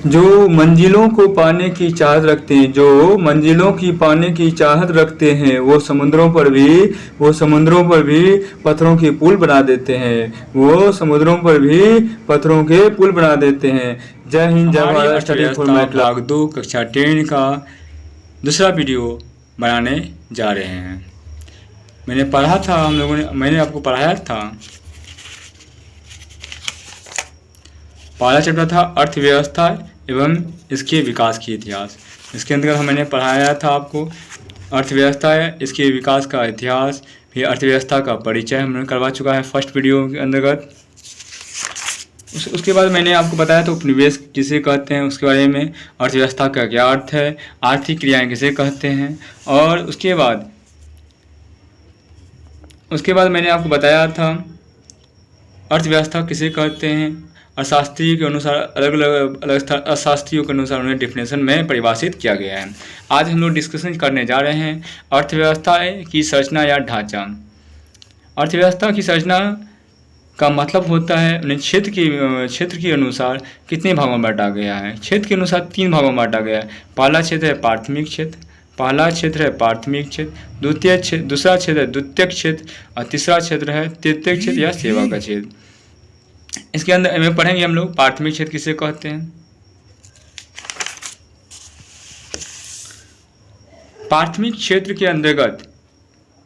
जो मंजिलों को पाने की चाहत रखते हैं, जो मंजिलों की पाने की चाहत रखते हैं, वो समुद्रों पर भी पत्थरों के पुल बना देते हैं। वो समुद्रों पर भी पत्थरों के पुल बना देते हैं। जय हिंद, जय हमारी भारत। स्टडी फॉर अर्थव्यवस्था माई क्लास। भाग 2 कक्षा 10 का दूसरा वीडियो बनाने जा रहे हैं। मैंने आपको पढ़ाया था। पहला चैप्टर था अर्थव्यवस्था एवं इसके विकास की इतिहास। इसके अंतर्गत मैंने पढ़ाया था आपको अर्थव्यवस्था है, इसके विकास का इतिहास, फिर अर्थव्यवस्था का परिचय हमने करवा चुका है फर्स्ट वीडियो के अंतर्गत। उसके बाद मैंने आपको बताया था उपनिवेश किसे कहते हैं, उसके बारे में, अर्थव्यवस्था का क्या अर्थ है, आर्थिक क्रियाएं किसे कहते हैं, और उसके बाद मैंने आपको बताया था अर्थव्यवस्था किसे कहते हैं। अर्थशास्त्रियों के अनुसार अलग अलग अर्थशास्त्रियों के अनुसार उन्हें डिफिनेशन में परिभाषित किया गया है। आज हम लोग डिस्कशन करने जा रहे हैं अर्थव्यवस्था की संरचना या ढांचा। अर्थव्यवस्था की संरचना का मतलब होता है उन्हें क्षेत्र के अनुसार कितने भागों में बांटा गया है। क्षेत्र के अनुसार 3 भागों में बांटा गया है। पहला क्षेत्र है प्राथमिक क्षेत्र, दूसरा क्षेत्र है द्वितीयक क्षेत्र, और तीसरा क्षेत्र है तृतीयक क्षेत्र या सेवा का क्षेत्र। इसके अंदर में पढ़ेंगे हम लोग प्राथमिक क्षेत्र किसे कहते हैं। प्राथमिक क्षेत्र के अंतर्गत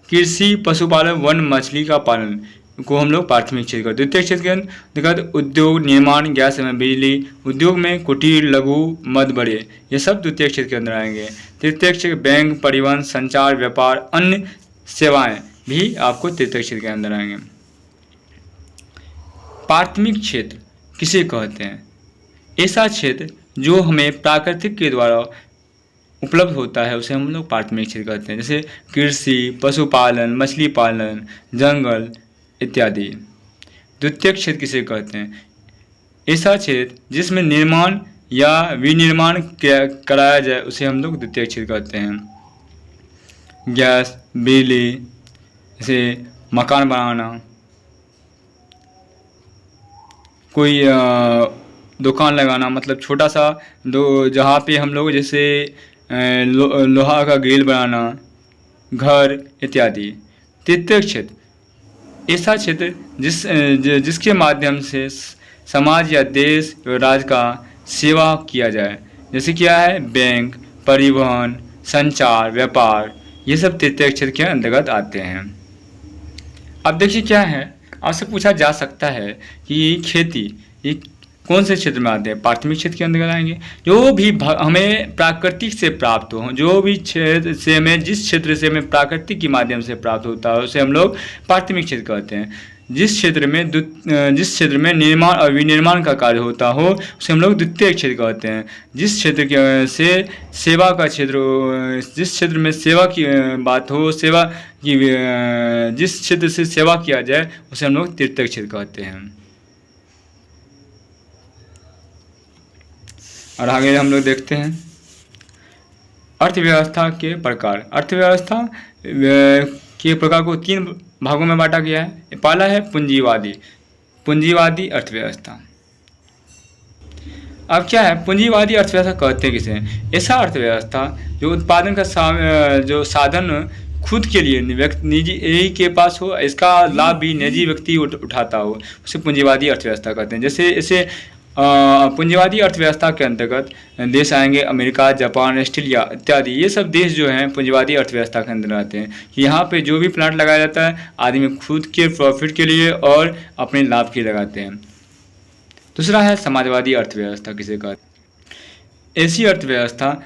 कृषि, पशुपालन, वन, मछली का पालन को हम लोग प्राथमिक क्षेत्र कहते हैं। द्वितीय क्षेत्र के अंतर्गत उद्योग, निर्माण, गैस एवं बिजली, उद्योग में कुटीर, लघु, मध्य, बड़े, ये सब द्वितीय क्षेत्र के अंदर आएंगे। तृतीय क्षेत्र बैंक, परिवहन, संचार, व्यापार, अन्य सेवाएं भी आपको तृतीय क्षेत्र के अंदर आएंगे। प्राथमिक क्षेत्र किसे कहते हैं? ऐसा क्षेत्र जो हमें प्राकृतिक के द्वारा उपलब्ध होता है उसे हम लोग प्राथमिक क्षेत्र कहते हैं, जैसे कृषि, पशुपालन, मछली पालन, जंगल इत्यादि। द्वितीय क्षेत्र किसे कहते हैं? ऐसा क्षेत्र जिसमें निर्माण या विनिर्माण कराया जाए उसे हम लोग द्वितीय क्षेत्र कहते हैं। गैस, बिजली, जैसे मकान बनाना, कोई दुकान लगाना, मतलब छोटा सा जहाँ पे हम लोग जैसे लोहा का ग्रिल बनाना, घर इत्यादि। तृतीय क्षेत्र ऐसा क्षेत्र जिसके माध्यम से समाज या देश या राज्य का सेवा किया जाए, जैसे क्या है बैंक, परिवहन, संचार, व्यापार, ये सब तृतीय क्षेत्र के अंतर्गत आते हैं। अब देखिए क्या है, आपसे पूछा जा सकता है कि खेती ये कौन से क्षेत्र में आते हैं? प्राथमिक क्षेत्र के अंतर्गत आएंगे। जो भी हमें प्राकृतिक से प्राप्त हो, जो भी क्षेत्र से हमें जिस क्षेत्र से हमें प्राकृतिक के माध्यम से प्राप्त होता है उसे हम लोग प्राथमिक क्षेत्र कहते हैं। जिस क्षेत्र में निर्माण और विनिर्माण का कार्य होता हो उसे हम लोग द्वितीय क्षेत्र कहते हैं। जिस क्षेत्र से सेवा का क्षेत्र, जिस क्षेत्र में सेवा की बात हो, जिस क्षेत्र से सेवा किया जाए उसे हम लोग तृतीय क्षेत्र कहते हैं। और आगे हम लोग देखते हैं अर्थव्यवस्था के प्रकार। अर्थव्यवस्था के प्रकार को 3 भागों में बांटा गया है। पहला है पूंजीवादी अर्थव्यवस्था। अब क्या है पूंजीवादी अर्थव्यवस्था कहते हैं किसे? ऐसा अर्थव्यवस्था जो उत्पादन का जो साधन खुद के लिए निजी ही के पास हो, इसका लाभ भी निजी व्यक्ति उठाता हो, उसे पूंजीवादी अर्थव्यवस्था कहते हैं। जैसे इसे पूंजीवादी अर्थव्यवस्था के अंतर्गत देश आएंगे अमेरिका, जापान, ऑस्ट्रेलिया इत्यादि। ये सब देश जो हैं पूंजीवादी अर्थव्यवस्था के अंदर आते हैं। यहाँ पे जो भी प्लांट लगाया जाता है आदमी खुद के प्रॉफिट के लिए और अपने लाभ के लिए लगाते हैं। दूसरा है समाजवादी अर्थव्यवस्था किसे कहते हैं? ऐसी अर्थव्यवस्था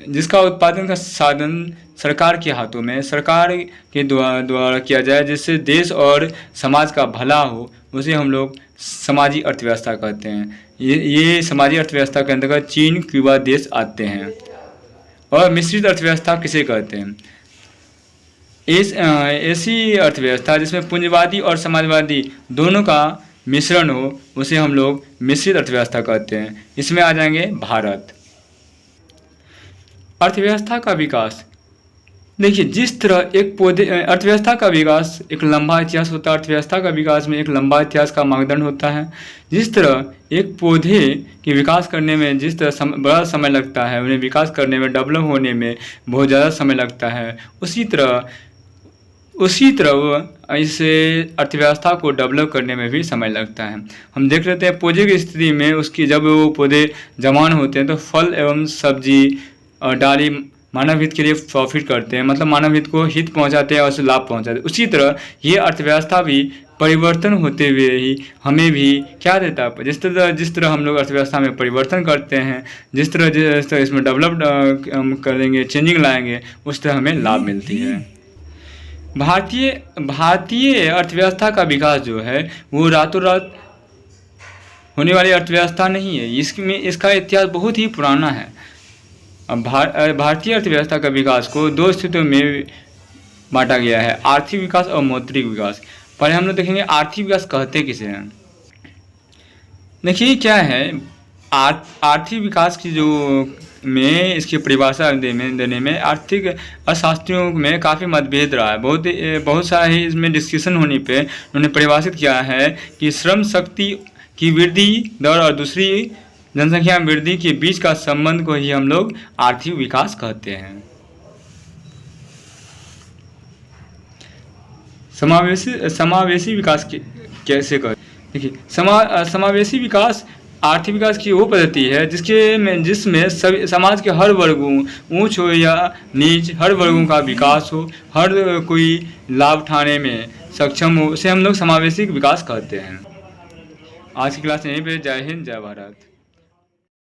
जिसका उत्पादन का साधन सरकार के हाथों में, सरकार के द्वारा किया जाए, जिससे देश और समाज का भला हो, उसे हम लोग समाजी अर्थव्यवस्था कहते हैं। ये समाजी अर्थव्यवस्था के अंतर्गत चीन, क्यूबा देश आते हैं। और मिश्रित अर्थव्यवस्था किसे कहते हैं? ऐसी अर्थव्यवस्था जिसमें पूंजीवादी और समाजवादी दोनों का मिश्रण हो उसे हम लोग मिश्रित अर्थव्यवस्था कहते हैं। इसमें आ जाएंगे भारत। अर्थव्यवस्था का विकास देखिए, जिस तरह एक पौधे अर्थव्यवस्था का विकास एक लंबा इतिहास होता है, अर्थव्यवस्था का विकास में एक लंबा इतिहास का मानदंड होता है। जिस तरह एक पौधे के विकास करने में जिस तरह बड़ा समय लगता है, उन्हें विकास करने में, डेवलप होने में बहुत ज़्यादा समय लगता है, उसी तरह इसे अर्थव्यवस्था को डेवलप करने में भी समय लगता है। हम देख लेते हैं पौधे की स्थिति में, उसकी जब वो पौधे जवान होते हैं तो फल एवं सब्जी और डाली मानव हित के लिए प्रॉफिट करते हैं, मतलब मानव हित को हित पहुंचाते हैं और उसे लाभ पहुंचाते हैं। उसी तरह ये अर्थव्यवस्था भी परिवर्तन होते हुए ही हमें भी क्या देता है, जिस तरह हम लोग अर्थव्यवस्था में परिवर्तन करते हैं, जिस तरह इसमें डेवलप करेंगे, चेंजिंग लाएंगे, उस तरह हमें लाभ मिलती है। भारतीय अर्थव्यवस्था का विकास जो है वो रातों रात होने वाली अर्थव्यवस्था नहीं है। इसका इतिहास बहुत ही पुराना है। भारतीय अर्थव्यवस्था का विकास को दो स्थितियों में बांटा गया है, आर्थिक विकास और मौद्रिक विकास। पहले हम लोग देखेंगे आर्थिक विकास कहते किसे हैं। देखिए क्या है, आर्थिक विकास की में इसकी परिभाषा देने में आर्थिक अर्थशास्त्रियों में काफ़ी मतभेद रहा है। बहुत सारा ही इसमें डिस्कशन होने पे उन्होंने परिभाषित किया है कि श्रम शक्ति की वृद्धि दर और दूसरी जनसंख्या वृद्धि के बीच का संबंध को ही हम लोग आर्थिक विकास कहते हैं। समावेशी विकास कैसे कहते हैं। देखिए, समावेशी विकास आर्थिक विकास की वो पद्धति है जिसमें सभी समाज के हर वर्गों, ऊंच हो या नीच, हर वर्गों का विकास हो, हर कोई लाभ उठाने में सक्षम हो, उसे हम लोग समावेशी विकास कहते हैं। आज की क्लास यहीं पे। जय हिंद, जय भारत।